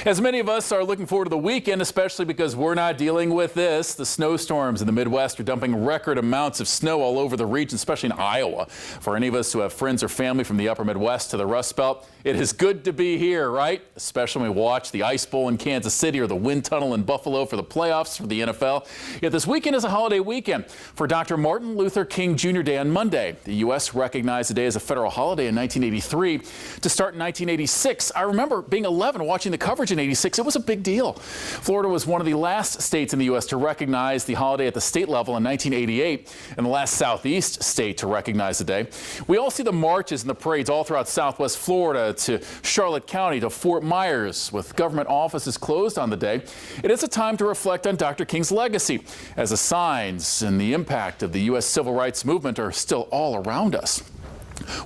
As many of us are looking forward to the weekend, especially because we're not dealing with this. The snowstorms in the Midwest are dumping record amounts of snow all over the region, especially in Iowa. For any of us who have friends or family from the upper Midwest to the Rust Belt, it is good to be here, right? Especially when we watch the Ice Bowl in Kansas City or the Wind Tunnel in Buffalo for the playoffs for the NFL. Yet this weekend is a holiday weekend for Dr. Martin Luther King Jr. Day on Monday. The U.S. recognized the day as a federal holiday in 1983 to start in 1986. I remember being 11 and watching the coverage in 86. It was a big deal. Florida was one of the last states in the U.S. to recognize the holiday at the state level in 1988 and the last Southeast state to recognize the day. We all see the marches and the parades all throughout Southwest Florida to Charlotte County to Fort Myers with government offices closed on the day. It is a time to reflect on Dr. King's legacy as the signs and the impact of the U.S. civil rights movement are still all around us.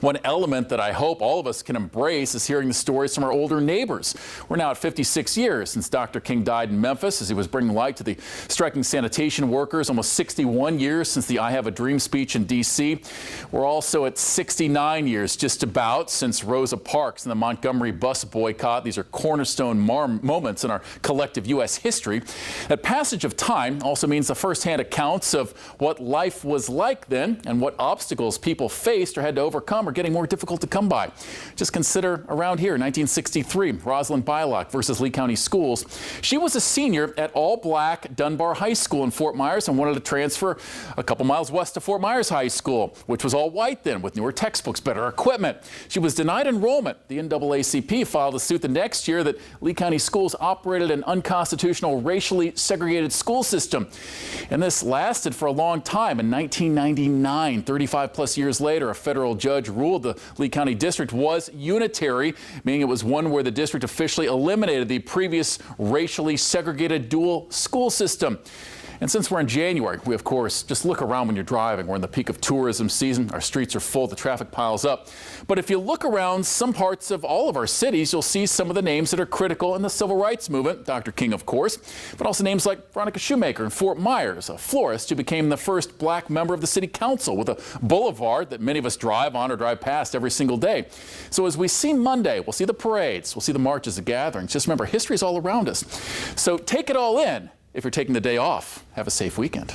One element that I hope all of us can embrace is hearing the stories from our older neighbors. We're now at 56 years since Dr. King died in Memphis as he was bringing light to the striking sanitation workers, almost 61 years since the I Have a Dream speech in D.C. We're also at 69 years, just about, since Rosa Parks and the Montgomery bus boycott. These are cornerstone moments in our collective U.S. history. That passage of time also means the firsthand accounts of what life was like then and what obstacles people faced or had to overcome are getting more difficult to come by. Just consider around here, 1963, Rosalind Bylock versus Lee County Schools. She was a senior at all-black Dunbar High School in Fort Myers and wanted to transfer a couple miles west to Fort Myers High School, which was all white then, with newer textbooks, better equipment. She was denied enrollment. The NAACP filed a suit the next year that Lee County Schools operated an unconstitutional, racially segregated school system. And this lasted for a long time. In 1999, 35 plus years later, a federal judge ruled the Lee County District was unitary, meaning it was one where the district officially eliminated the previous racially segregated dual school system. And since we're in January, we, of course, just look around when you're driving. We're in the peak of tourism season. Our streets are full. The traffic piles up. But if you look around some parts of all of our cities, you'll see some of the names that are critical in the civil rights movement. Dr. King, of course, but also names like Veronica Shoemaker in Fort Myers, a florist who became the first black member of the city council with a boulevard that many of us drive on or drive past every single day. So as we see Monday, we'll see the parades, we'll see the marches, the gatherings. Just remember, history is all around us. So take it all in. If you're taking the day off, have a safe weekend.